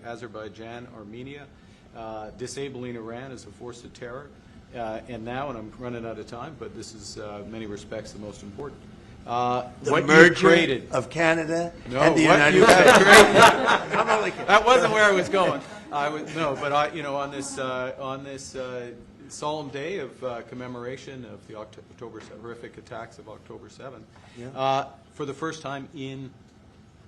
Azerbaijan, Armenia, disabling Iran as a force of terror, and now, and I'm running out of time, but this is in many respects the most important. The merger of Canada and the United States. I'm only kidding. That wasn't where I was going. On this solemn day of commemoration of the horrific attacks of October 7th, for the first time in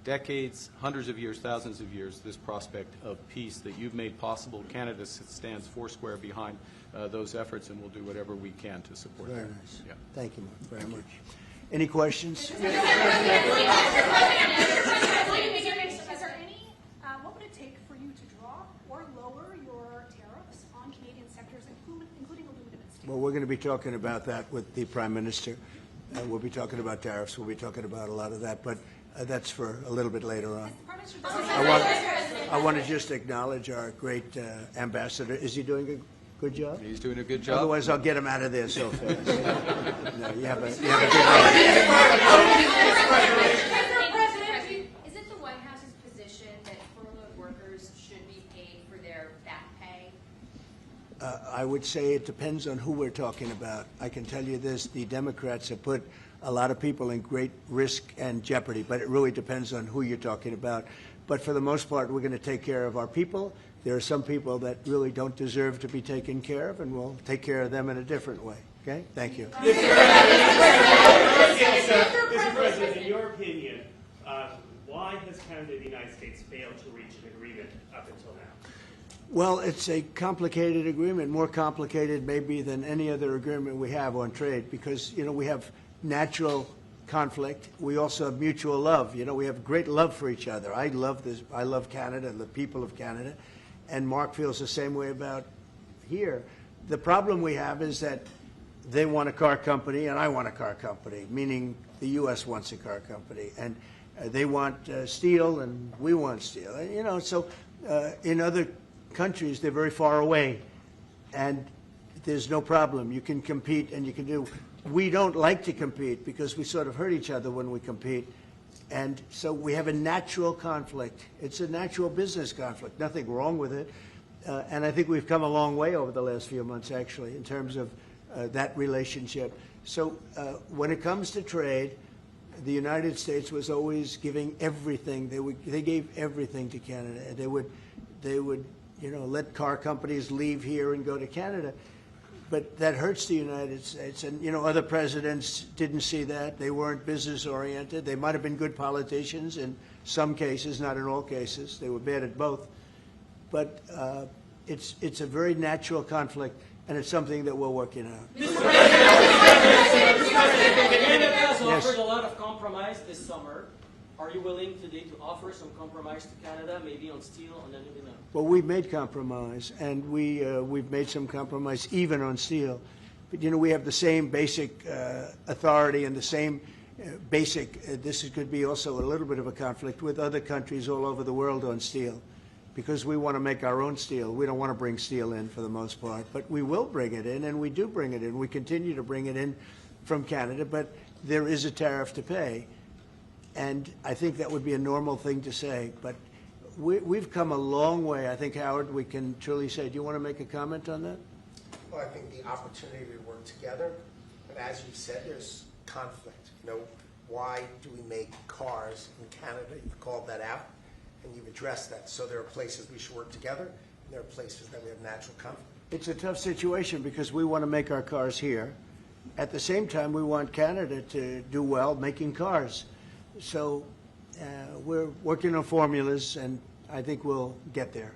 decades, hundreds of years, thousands of years, this prospect of peace that you've made possible. Canada stands foursquare behind those efforts, and we'll do whatever we can to support them. Very nice. Yeah. Thank you very much. Any questions? What would it take for you to drop or lower your tariffs on Canadian sectors, including aluminum and steel? Well, we're going to be talking about that with the Prime Minister. We'll be talking about tariffs. We'll be talking about a lot of that, but that's for a little bit later on. I want to just acknowledge our great ambassador. Is he doing a good job? He's doing a good job. Otherwise, I'll get him out of there so fast. No, you have a good Is it the White House's position that furloughed workers should be paid for their back pay? I would say it depends on who we're talking about. I can tell you this, the Democrats have put a lot of people in great risk and jeopardy, but it really depends on who you're talking about. But for the most part, we're going to take care of our people. There are some people that really don't deserve to be taken care of, and we'll take care of them in a different way. Okay? Thank you. Mr. President, in your opinion, why has Canada and the United States failed to reach an agreement up until now? Well, it's a complicated agreement, more complicated maybe than any other agreement we have on trade, because, we have natural conflict. We also have mutual love. We have great love for each other. I love this. I love Canada and the people of Canada, and Mark feels the same way about here. The problem we have is that they want a car company and I want a car company, meaning the U.S. wants a car company, and they want steel and we want steel. So in other countries, they're very far away, and there's no problem. You can compete and you can do. We don't like to compete because we sort of hurt each other when we compete, and so we have a natural conflict. It's a natural business conflict. Nothing wrong with it, and I think we've come a long way over the last few months, actually, in terms of that relationship. So when it comes to trade, the United States was always giving everything. They gave everything to Canada. They would let car companies leave here and go to Canada. But that hurts the United States. And, other presidents didn't see that. They weren't business-oriented. They might have been good politicians in some cases, not in all cases. They were bad at both. But it's a very natural conflict, and it's something that we're working out. Canada has offered a lot of compromise this summer. Are you willing today to offer some compromise to Canada, maybe on steel, on aluminum? Well, we've made compromise, and we've made some compromise even on steel. But, we have the same basic authority and the same basic, this could be also a little bit of a conflict with other countries all over the world on steel, because we want to make our own steel. We don't want to bring steel in for the most part, but we will bring it in, and we do bring it in. We continue to bring it in from Canada, but there is a tariff to pay. And I think that would be a normal thing to say, but we've come a long way. I think, Howard, we can truly say. Do you want to make a comment on that? Well, I think the opportunity to work together, but as you said, there's conflict. Why do we make cars in Canada? You've called that out, and you've addressed that. So there are places we should work together, and there are places that we have natural conflict. It's a tough situation because we want to make our cars here. At the same time, we want Canada to do well making cars. So we're working on formulas, and I think we'll get there.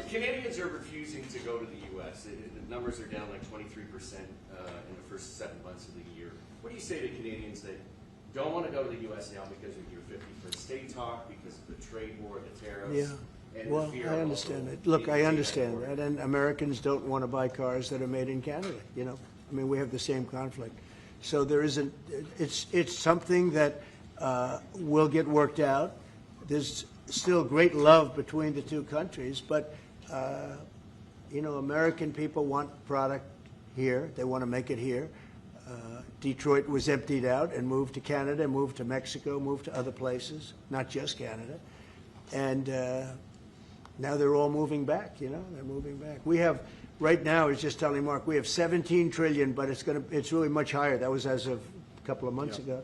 Canadians are refusing to go to the U.S. The numbers are down like 23% in the first 7 months of the year. What do you say to Canadians that don't want to go to the U.S. now because of your 51st state talk, because of the trade war, the tariffs? Yeah. Well, I understand it. Look, I understand that, and Americans don't want to buy cars that are made in Canada, we have the same conflict. So there isn't, it's something that will get worked out. There's still great love between the two countries, but, American people want product here. They want to make it here. Detroit was emptied out and moved to Canada, moved to Mexico, moved to other places, not just Canada. And now they're all moving back, they're moving back. We have, right now, I was just telling Mark, we have 17 trillion, but it's really much higher. That was as of a couple of months ago.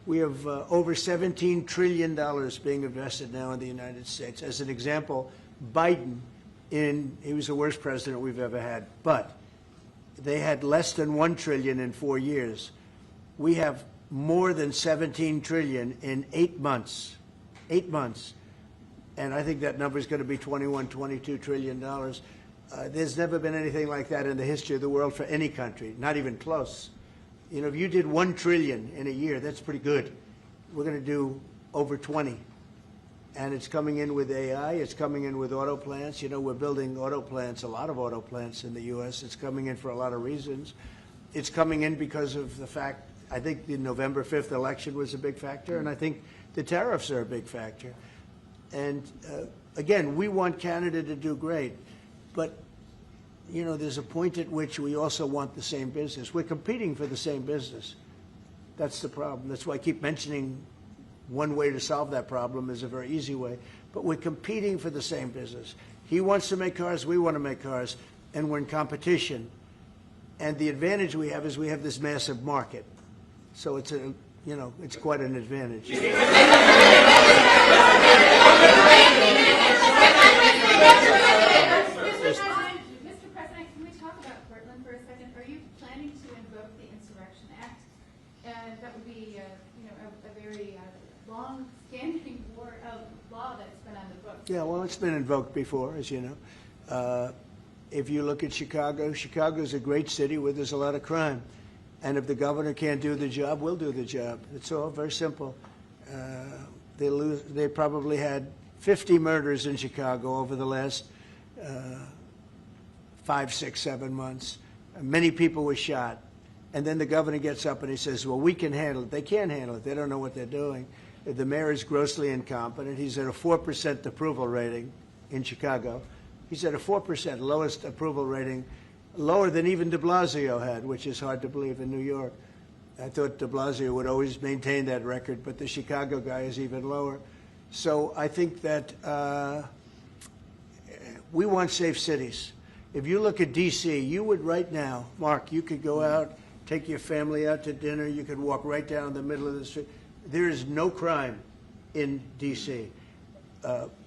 We have over $17 trillion being invested now in the United States. As an example, Biden, he was the worst president we've ever had, but they had less than $1 trillion in 4 years. We have more than 17 trillion in 8 months. 8 months. And I think that number is going to be $21, $22 trillion. There's never been anything like that in the history of the world for any country, not even close. If you did 1 trillion in a year, that's pretty good. We're going to do over 20. And it's coming in with AI. It's coming in with auto plants. We're building auto plants, a lot of auto plants in the U.S. It's coming in for a lot of reasons. It's coming in because of the fact, I think the November 5th election was a big factor, and I think the tariffs are a big factor. And again, we want Canada to do great. But there's a point at which we also want the same business. We're competing for the same business. That's the problem. That's why I keep mentioning one way to solve that problem is a very easy way. But we're competing for the same business. He wants to make cars, we want to make cars, and we're in competition. And the advantage we have is we have this massive market. So it's it's quite an advantage. Mr. President, can we talk about Portland for a second? Are you planning to invoke the Insurrection Act? That would be, a very long-standing law that's been on the books. Yeah, well, it's been invoked before, as you know. If you look at Chicago, Chicago's a great city where there's a lot of crime. And if the governor can't do the job, we'll do the job. It's all very simple. They probably had 50 murders in Chicago over the last 5, 6, 7 months. Many people were shot. And then the governor gets up and he says, well, we can handle it. They can't handle it. They don't know what they're doing. The mayor is grossly incompetent. He's at a 4% approval rating in Chicago. He's at a 4%, lowest approval rating, lower than even de Blasio had, which is hard to believe in New York. I thought de Blasio would always maintain that record, but the Chicago guy is even lower. So I think that we want safe cities. If you look at D.C., you would right now, Mark, you could go out, take your family out to dinner, you could walk right down the middle of the street. There is no crime in D.C.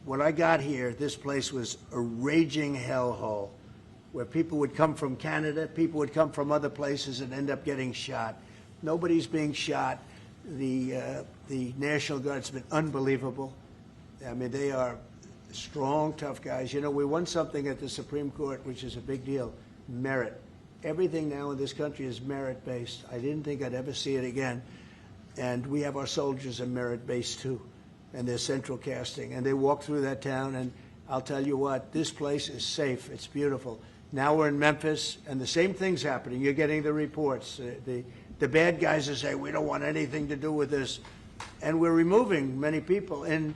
When I got here, this place was a raging hellhole where people would come from Canada, people would come from other places and end up getting shot. Nobody's being shot. The National Guard's been unbelievable. I mean, they are strong, tough guys. We won something at the Supreme Court, which is a big deal, merit. Everything now in this country is merit-based. I didn't think I'd ever see it again. And we have our soldiers are merit-based, too, and they're central casting. And they walk through that town, and I'll tell you what, this place is safe. It's beautiful. Now we're in Memphis, and the same thing's happening. You're getting the reports. The bad guys are saying, we don't want anything to do with this. And we're removing many people. In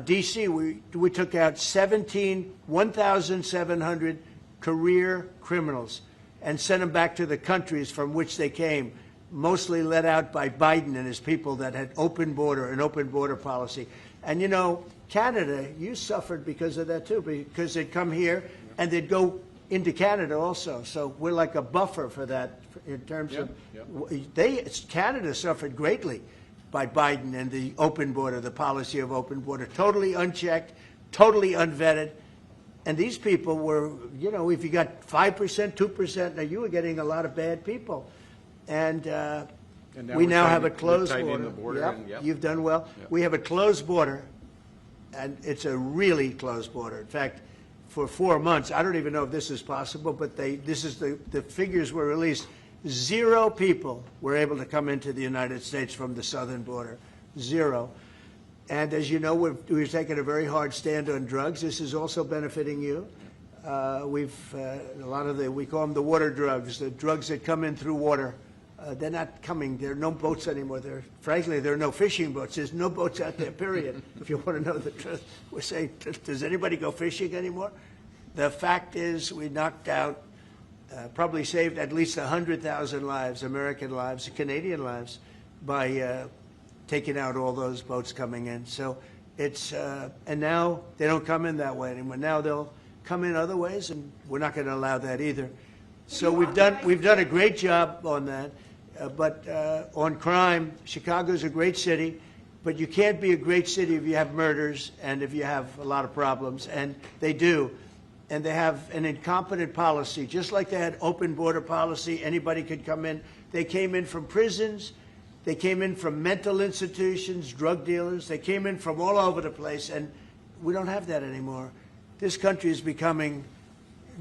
D.C., we took out 1,700 career criminals and sent them back to the countries from which they came, mostly led out by Biden and his people that had an open border policy. And, Canada, you suffered because of that, too, because they'd come here and they'd go into Canada also. So we're like a buffer for that in terms of Canada suffered greatly by Biden and the open border, the policy of open border, totally unchecked, totally unvetted. And these people were, if you got 5%, 2%, now you were getting a lot of bad people. And we now have a closed border. You've done well. Yep. We have a closed border, and it's a really closed border. In fact, for 4 months, I don't even know if this is possible, but the figures were released. 0 people were able to come into the United States from the southern border. 0. And as you know, we've taken a very hard stand on drugs. This is also benefiting you. A lot of we call them the water drugs, the drugs that come in through water. They're not coming. There are no boats anymore. Frankly, there are no fishing boats. There's no boats out there, period. If you want to know the truth, we're saying, does anybody go fishing anymore? The fact is we knocked out probably saved at least 100,000 lives, American lives, Canadian lives, by taking out all those boats coming in. So it's and now they don't come in that way anymore. Now they'll come in other ways, and we're not going to allow that either. So we've done a great job on that. But on crime, Chicago's a great city, but you can't be a great city if you have murders and if you have a lot of problems, and they do. And they have an incompetent policy, just like they had open border policy. Anybody could come in. They came in from prisons. They came in from mental institutions, drug dealers. They came in from all over the place, and we don't have that anymore. This country is becoming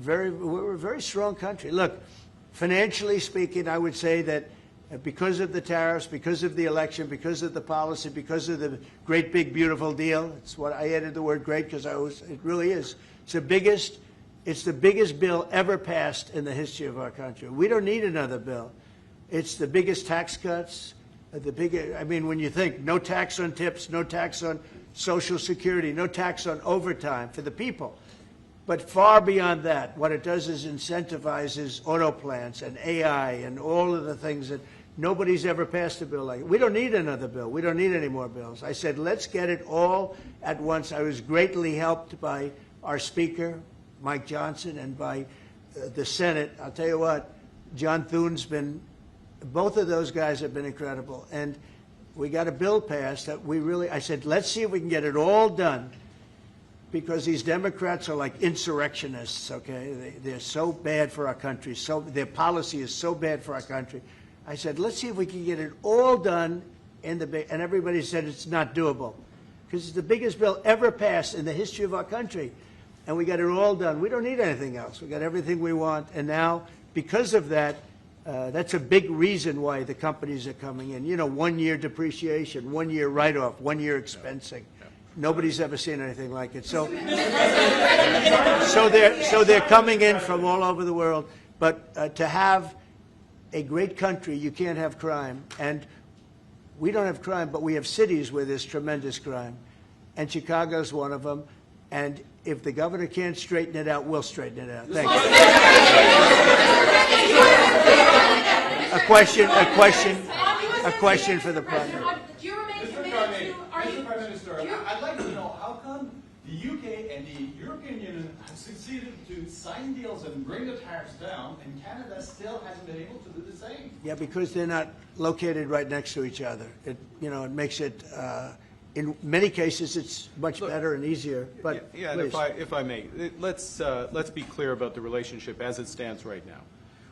we're a very strong country. Look, financially speaking, I would say that because of the tariffs, because of the election, because of the policy, because of the great big beautiful deal, it's what I added the word great because it really is. It's the biggest bill ever passed in the history of our country. We don't need another bill. It's the biggest tax cuts, I mean, when you think no tax on tips, no tax on Social Security, no tax on overtime for the people. But far beyond that, what it does is incentivizes auto plants and AI and all of the things that nobody's ever passed a bill like it. We don't need another bill. We don't need any more bills. I said, let's get it all at once. I was greatly helped by our Speaker, Mike Johnson, and by the Senate. I'll tell you what, John Thune's been, both of those guys have been incredible. And we got a bill passed that I said, let's see if we can get it all done, because these Democrats are like insurrectionists, okay? They're so bad for our country. Their policy is so bad for our country. I said, let's see if we can get it all done and everybody said it's not doable, because it's the biggest bill ever passed in the history of our country. And we got it all done. We don't need anything else. We got everything we want. And now, because of that, that's a big reason why the companies are coming in. You know, 1 year depreciation, 1 year write-off, 1 year expensing. Nobody's ever seen anything like it. So they're coming in from all over the world. But to have a great country, you can't have crime. And we don't have crime, but we have cities where there's tremendous crime. And Chicago's one of them. And if the governor can't straighten it out, we'll straighten it out. Thank you. A question for the president. Do you remain committed to? Mr. Prime Minister, I'd like to know how come the UK and the European Union have succeeded to sign deals and bring the tariffs down, and Canada still hasn't been able to do the same? Yeah, because they're not located right next to each other. It makes it. In many cases, it's much better and easier. But yeah, and if I may, let's be clear about the relationship as it stands right now.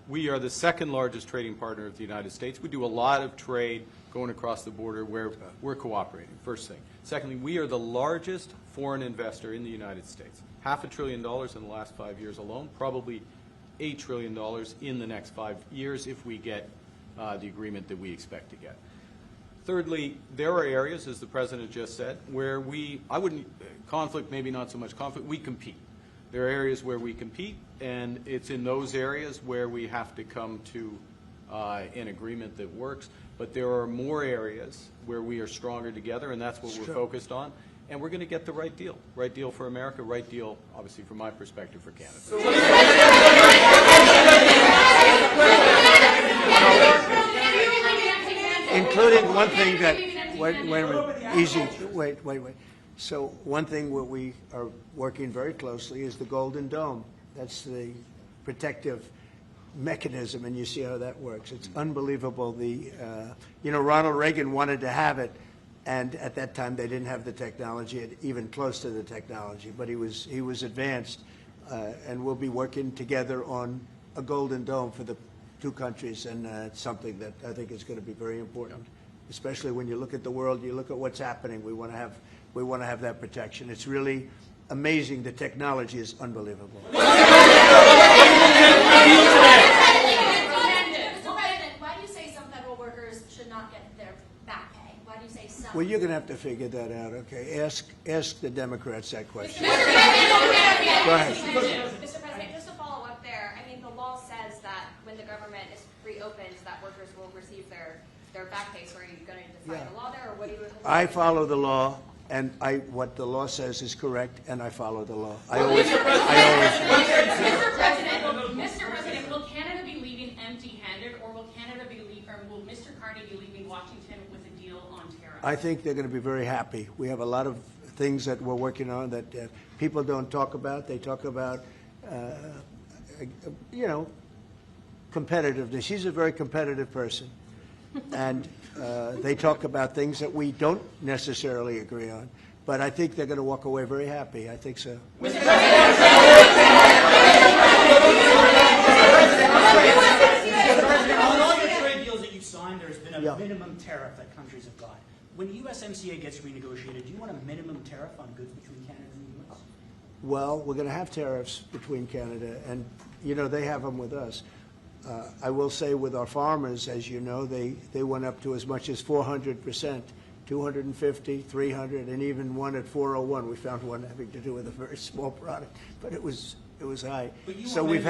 We are the second largest trading partner of the United States. We do a lot of trade going across the border where we're cooperating, first thing. Secondly, we are the largest foreign investor in the United States. $500 billion in the last 5 years alone, probably $8 trillion in the next 5 years if we get the agreement that we expect to get. Thirdly, there are areas, as the President just said, where conflict, maybe not so much conflict, we compete. There are areas where we compete, and it's in those areas where we have to come to an agreement that works. But there are more areas where we are stronger together, and that's what we're focused on. And we're going to get the right deal. Right deal for America, right deal, obviously, from my perspective, for Canada. Including one thing that, wait a minute, easy, wait. So one thing where we are working very closely is the Golden Dome. That's the protective mechanism, and you see how that works. It's unbelievable. Ronald Reagan wanted to have it, and at that time they didn't have the technology, even close to the technology, but he was advanced, and we'll be working together on a Golden Dome for the two countries, and it's something that I think is going to be very important, especially when you look at the world, you look at what's happening. We want to have that protection. It's really amazing. The technology is unbelievable. Why do you say some federal workers should not get their back pay? Why do you say some? Well, you're going to have to figure that out, okay? Ask the Democrats that question. Go ahead. Mr. President, just to follow up there, I mean, the law says that when the government is reopened, that workers will receive their back pay. So are you going to define the law there, or what do you? I follow the law, and what the law says is correct, and I follow the law. I always. Mr. President, will I think they're going to be very happy. We have a lot of things that we're working on that people don't talk about. They talk about, competitiveness. She's a very competitive person. And they talk about things that we don't necessarily agree on. But I think they're going to walk away very happy. I think so. On all your trade deals that you've signed, there's been a minimum tariff that countries have got. When USMCA gets renegotiated, do you want a minimum tariff on goods between Canada and the U.S.? Well, we're going to have tariffs between Canada, and, they have them with us. I will say with our farmers, as you know, they went up to as much as 400%, 250, 300, and even one at 401. We found one having to do with a very small product, but it was high. So we've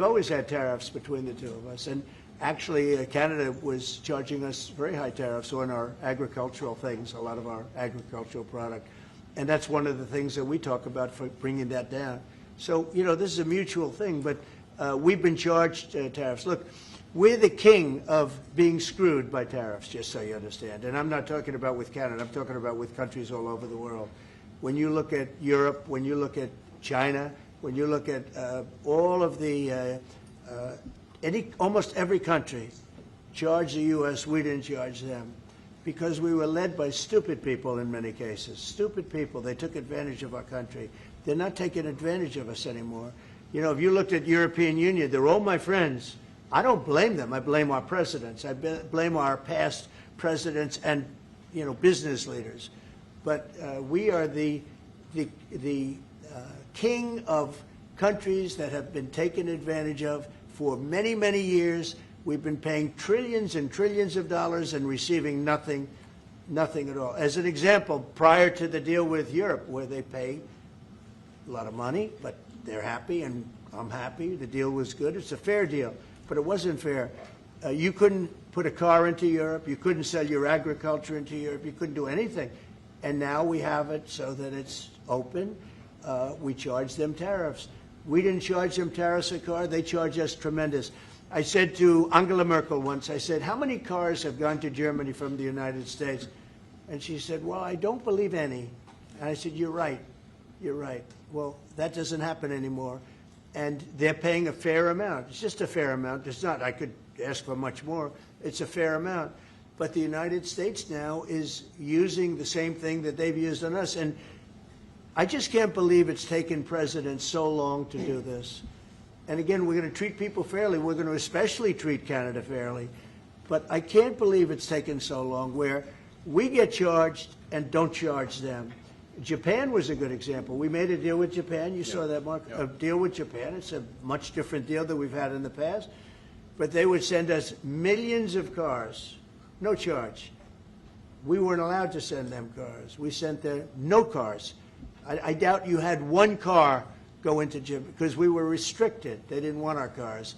always had tariffs between the two of us, and actually Canada was charging us very high tariffs on our agricultural things, a lot of our agricultural product, and that's one of the things that we talk about for bringing that down. So this is a mutual thing, but we've been charged tariffs. Look, we're the king of being screwed by tariffs, just so you understand. And I'm not talking about with Canada. I'm talking about with countries all over the world. When you look at Europe, when you look at China, when you look at all of the almost every country charged the U.S., we didn't charge them because we were led by stupid people in many cases. Stupid people. They took advantage of our country. They're not taking advantage of us anymore. If you looked at European Union, they're all my friends. I don't blame them. I blame our presidents. I blame our past presidents and, business leaders. But we are the king of countries that have been taken advantage of for many, many years. We've been paying trillions and trillions of dollars and receiving nothing at all. As an example, prior to the deal with Europe, where they pay a lot of money, but they're happy and I'm happy. The deal was good. It's a fair deal, but it wasn't fair. You couldn't put a car into Europe. You couldn't sell your agriculture into Europe. You couldn't do anything. And now we have it so that it's open. We charge them tariffs. We didn't charge them tariffs a car. They charge us tremendous. I said to Angela Merkel once, I said, how many cars have gone to Germany from the United States? And she said, well, I don't believe any. And I said, you're right. You're right. Well, that doesn't happen anymore. And they're paying a fair amount. It's just a fair amount. It's not, I could ask for much more. It's a fair amount. But the United States now is using the same thing that they've used on us. And I just can't believe it's taken presidents so long to do this. And again, we're going to treat people fairly. We're going to especially treat Canada fairly. But I can't believe it's taken so long where we get charged and don't charge them. Japan was a good example. We made a deal with Japan. You saw that, Mark? A deal with Japan. It's a much different deal than we've had in the past. But they would send us millions of cars, no charge. We weren't allowed to send them cars. We sent them no cars. I doubt you had one car go into Japan because we were restricted. They didn't want our cars.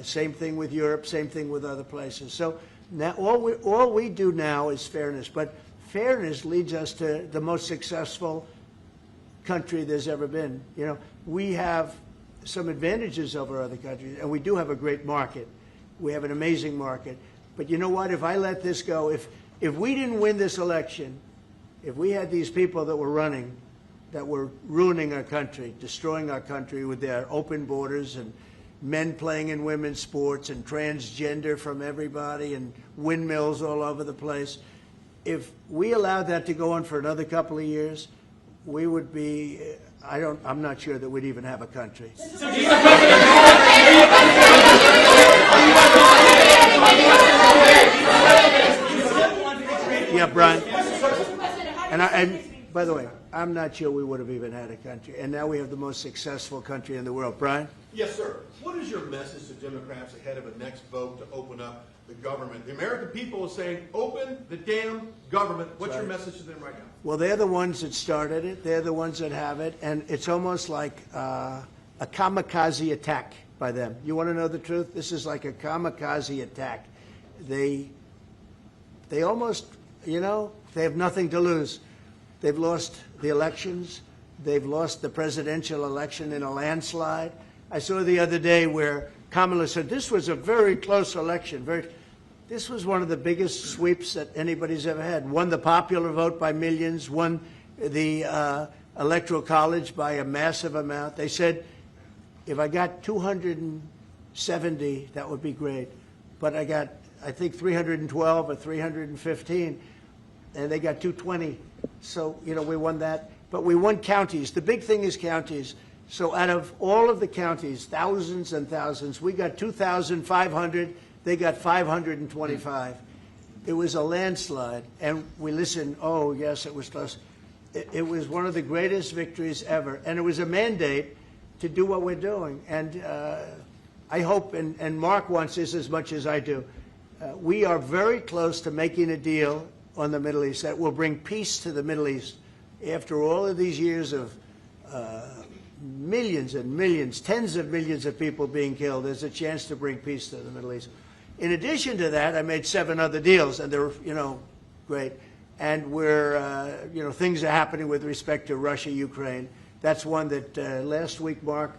Same thing with Europe. Same thing with other places. So now all we do now is fairness. But fairness leads us to the most successful country there's ever been. We have some advantages over other countries, and we do have a great market. We have an amazing market. But you know what? If I let this go, if we didn't win this election, if we had these people that were running, that were ruining our country, destroying our country with their open borders and men playing in women's sports and transgender from everybody and windmills all over the place, if we allowed that to go on for another couple of years, we would be, I'm not sure that we'd even have a country. Yeah, Brian. And by the way, I'm not sure we would have even had a country. And now we have the most successful country in the world. Brian? Yes, sir. What is your message to Democrats ahead of a next vote to open up the government? The American people are saying, open the damn government. What's your message to them right now? Well, they're the ones that started it. They're the ones that have it. And it's almost like a kamikaze attack by them. You want to know the truth? This is like a kamikaze attack. They almost, they have nothing to lose. They've lost the elections. They've lost the presidential election in a landslide. I saw the other day where Kamala said this was a very close election. This was one of the biggest sweeps that anybody's ever had. Won the popular vote by millions, won the Electoral College by a massive amount. They said, if I got 270, that would be great. But I got, I think, 312 or 315, and they got 220. So, you know, we won that. But we won counties. The big thing is counties. So out of all of the counties, thousands and thousands, we got 2,500. They got 525. It was a landslide. And we listened, oh, yes, it was close. It was one of the greatest victories ever. And it was a mandate to do what we're doing. And I hope, and Mark wants this as much as I do, we are very close to making a deal on the Middle East that will bring peace to the Middle East. After all of these years of millions and millions, tens of millions of people being killed, there's a chance to bring peace to the Middle East. In addition to that, I made 7 other deals, and they're, you know, great. And we're, you know, things are happening with respect to Russia, Ukraine. That's one that last week, Mark,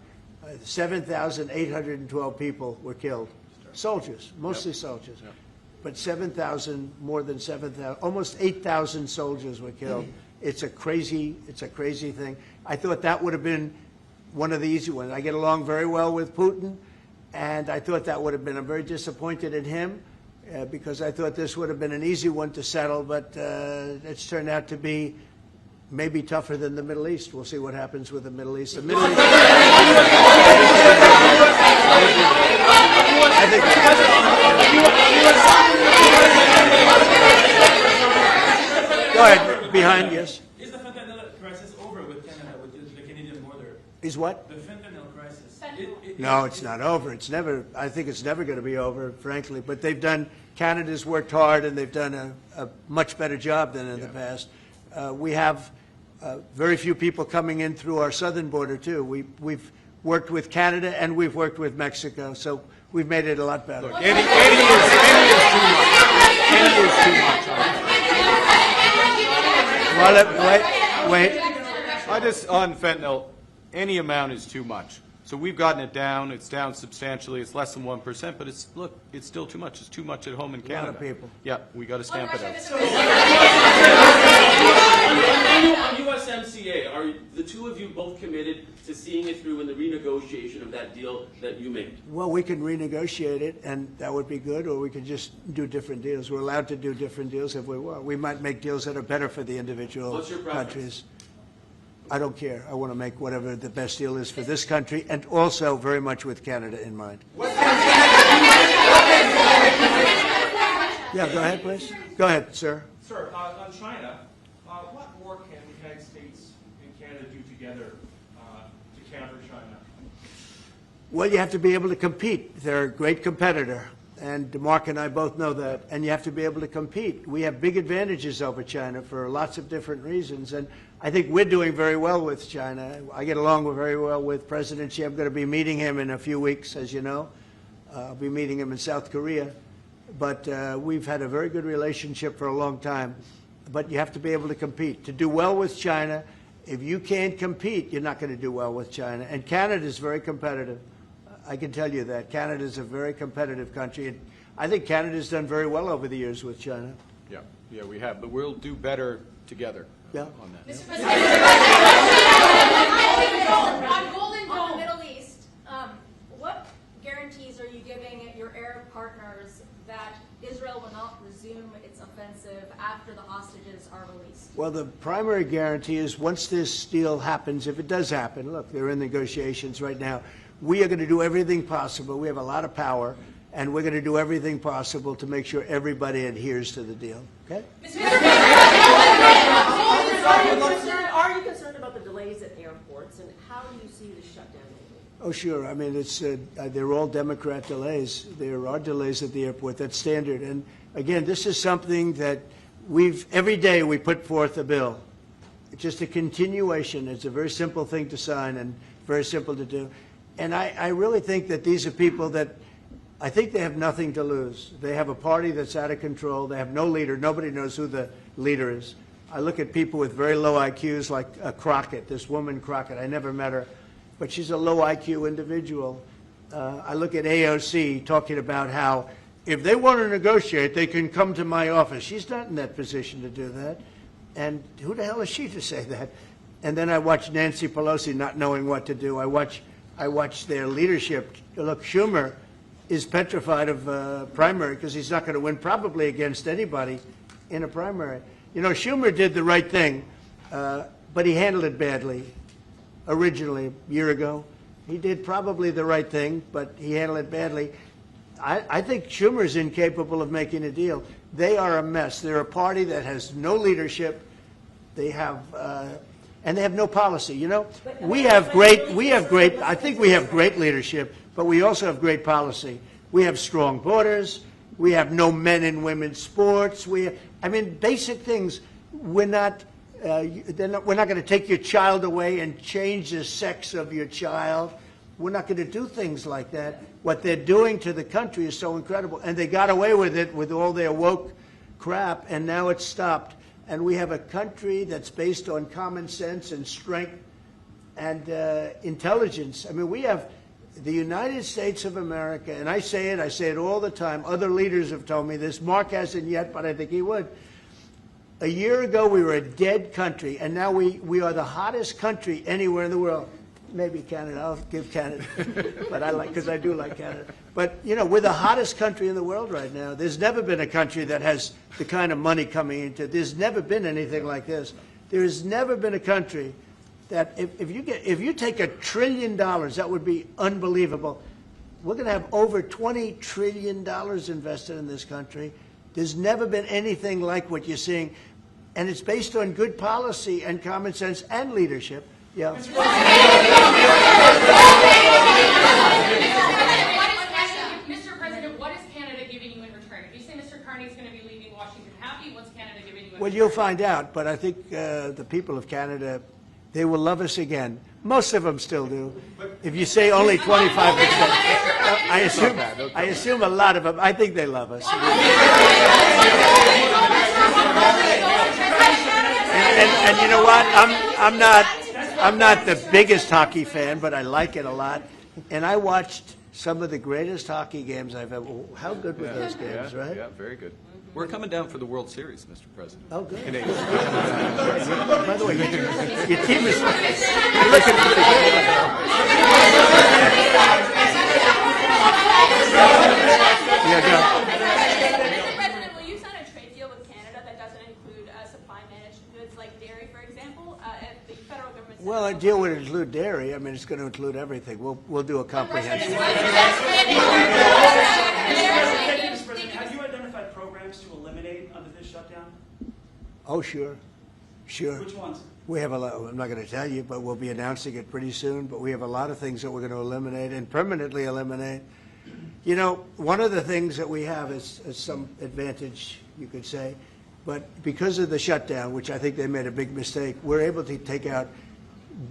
7,812 people were killed. Soldiers, mostly soldiers. Yep. But 7,000, more than 7,000, almost 8,000 soldiers were killed. It's a crazy thing. I thought that would have been one of the easy ones. I get along very well with Putin, and I thought that would have been, I'm very disappointed in him because I thought this would have been an easy one to settle, but it's turned out to be maybe tougher than the Middle East. We'll see what happens with the Middle East. The Middle East. I think. Go ahead. Behind, yes. Is the fentanyl crisis over with Canada, with the Canadian border? Is what? The fentanyl crisis. No, it's not over. It's never. I think it's never going to be over, frankly. But they've done. Canada's worked hard, and they've done a much better job than in the past. We have very few people coming in through our southern border too. We've worked with Canada and we've worked with Mexico, so we've made it a lot better. Look, any is too much. Well, wait. I just, on fentanyl, any amount is too much. So we've gotten it down. It's down substantially. It's less than 1%, but it's, look, it's still too much. It's too much at home in Canada. A lot of people. Yeah, we got to stamp it out. On USMCA, are the two of you both committed to seeing it through in the renegotiation of that deal that you made? Well, we can renegotiate it, and that would be good, or we could just do different deals. We're allowed to do different deals if we want. We might make deals that are better for the individual What's your preference? countries. I don't care. I want to make whatever the best deal is for this country, and also very much with Canada in mind. Yeah, go ahead, please. Go ahead, sir. Sir, on China, what more can the United States and Canada do together to counter China? Well, you have to be able to compete. They're a great competitor, and Mark and I both know that, and you have to be able to compete. We have big advantages over China for lots of different reasons, and I think we're doing very well with China. I get along very well with President Xi. I'm going to be meeting him in a few weeks, as you know. I'll be meeting him in South Korea. But we've had a very good relationship for a long time. But you have to be able to compete. To do well with China, if you can't compete, you're not going to do well with China. And Canada is very competitive. I can tell you that. Canada is a very competitive country. And I think Canada's done very well over the years with China. Yeah, we have. But we'll do better together on that. Mr. President, on Golden Dome, Middle East, what guarantees are you giving your Arab partners that Israel will not resume its offensive after the hostages are released? Well, the primary guarantee is once this deal happens, if it does happen, look, they're in negotiations right now, we are going to do everything possible. We have a lot of power, and we're going to do everything possible to make sure everybody adheres to the deal. Okay? Are you concerned about the delays at airports, and how do you see the shutdown? Oh, sure. I mean, it's they're all Democrat delays. There are delays at the airport. That's standard. And again, this is something that every day we put forth a bill. It's just a continuation. It's a very simple thing to sign and very simple to do. And I really think that these are people that I think they have nothing to lose. They have a party that's out of control. They have no leader. Nobody knows who the leader is. I look at people with very low IQs like Crockett, this woman Crockett. I never met her, but she's a low IQ individual. I look at AOC talking about how if they want to negotiate, they can come to my office. She's not in that position to do that. And who the hell is she to say that? And then I watch Nancy Pelosi not knowing what to do. I watch their leadership. Look, Schumer is petrified of primary because he's not going to win probably against anybody in a primary. You know, Schumer did the right thing, but he handled it badly originally a year ago. He did probably the right thing, but he handled it badly. I think Schumer's incapable of making a deal. They are a mess. They're a party that has no leadership. They have, and they have no policy. You know, we have great, I think we have great leadership, but we also have great policy. We have strong borders. We have no men and women's sports. I mean, basic things. We're not going to take your child away and change the sex of your child. We're not going to do things like that. What they're doing to the country is so incredible. And they got away with it with all their woke crap, and now it's stopped. And we have a country that's based on common sense and strength and intelligence. I mean, we have the United States of America, and I say it all the time. Other leaders have told me this. Mark hasn't yet, but I think he would. A year ago, we were a dead country, and now we are the hottest country anywhere in the world. Maybe Canada. I'll give Canada, but because I do like Canada. But you know, we're the hottest country in the world right now. There's never been a country that has the kind of money coming into it. There's never been anything like this. There has never been a country that if you take $1 trillion, that would be unbelievable. We're going to have over $20 trillion invested in this country. There's never been anything like what you're seeing, and it's based on good policy and common sense and leadership. Yeah. Mr. President, what is Canada giving you in return? If you say Mr. Carney is going to be leaving Washington happy, what's Canada giving you in return? Well, you'll find out, but I think the people of Canada, they will love us again. Most of them still do. If you say only 25%, I assume a lot of them, I think they love us. And you know what? I'm not the biggest hockey fan, but I like it a lot. And I watched some of the greatest hockey games I've ever. How good were those games, right? Yeah, very good. We're coming down for the World Series, Mr. President. Oh, good. Canadians. By the way, your team is looking pretty good. Yeah, go. Mr. President, will you sign a trade deal with Canada that doesn't include supply managed goods like dairy, for example? The federal government. Well, a deal would include dairy. I mean, it's going to include everything. We'll do a comprehensive. Have you identified programs to eliminate under this shutdown? Oh, sure. Which ones? We have a lot. I'm not going to tell you, but we'll be announcing it pretty soon. But we have a lot of things that we're going to eliminate and permanently eliminate. You know, one of the things that we have is some advantage, you could say. But because of the shutdown, which I think they made a big mistake, we're able to take out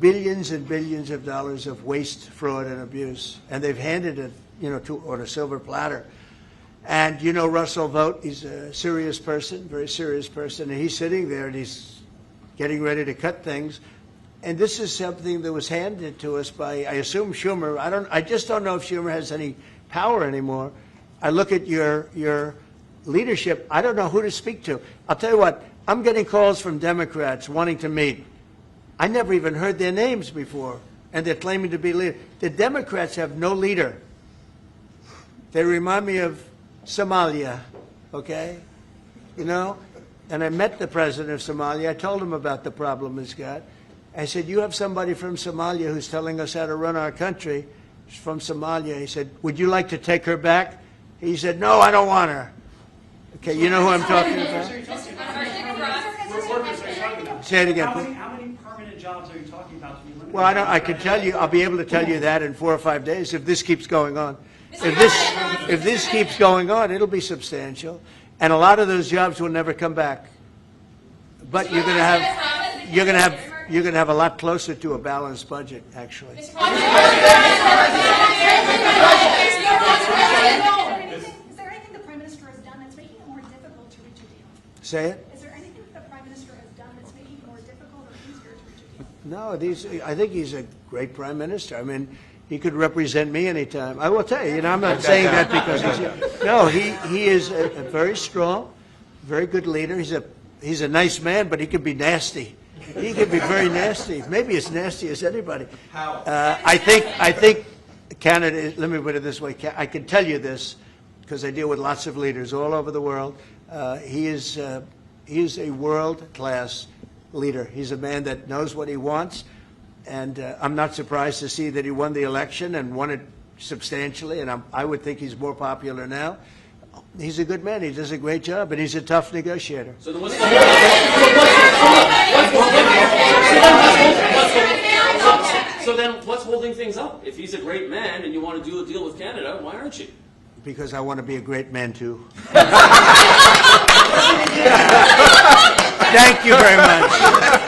billions and billions of dollars of waste, fraud, and abuse. And they've handed it, you know, on a silver platter. And you know Russell Vogt, he's a serious person, very serious person, and he's sitting there and he's getting ready to cut things. And this is something that was handed to us by, I assume, Schumer. I just don't know if Schumer has any power anymore. I look at your leadership, I don't know who to speak to. I'll tell you what, I'm getting calls from Democrats wanting to meet. I never even heard their names before, and they're claiming to be leaders. The Democrats have no leader. They remind me of Somalia, okay? You know? And I met the president of Somalia. I told him about the problem he's got. I said, you have somebody from Somalia who's telling us how to run our country. She's from Somalia. He said, would you like to take her back? He said, no, I don't want her. Okay, you know who I'm talking about? Say it again, please. How many permanent jobs are you talking about to be eliminated? Well, I can tell you, I'll be able to tell you that in 4 or 5 days if this keeps going on. If this keeps going on, it'll be substantial, and a lot of those jobs will never come back. But you're going to have a lot closer to a balanced budget, actually. Is there anything the Prime Minister has done that's making it more difficult to reach a deal? Say it. Is there anything the Prime Minister has done that's making it more difficult or easier to reach a deal? No, I think he's a great prime minister. I mean, He could represent me anytime. I will tell you, I'm not saying that because he's here. No, he is a very strong, very good leader. He's a nice man, but he can be nasty. He can be very nasty, maybe as nasty as anybody. How? I think Canada, let me put it this way, I can tell you this because I deal with lots of leaders all over the world. He is a world-class leader. He's a man that knows what he wants, and I'm not surprised to see that he won the election and won it substantially, and I would think he's more popular now. He's a good man. He does a great job, and he's a tough negotiator. So then what's holding things up? If he's a great man and you want to do a deal with Canada, why aren't you? Because I want to be a great man, too. Thank you very much.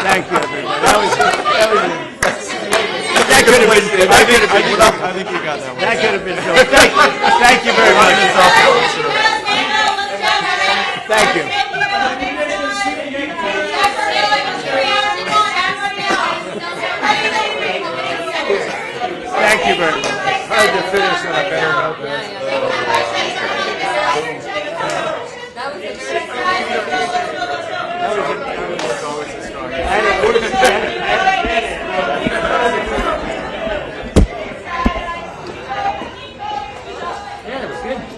Thank you, everybody. That could have been. I think you got that one. That could have been. Thank you very much. Thank you. Thank you very much. Hard to finish on a better note. Yeah, it was good.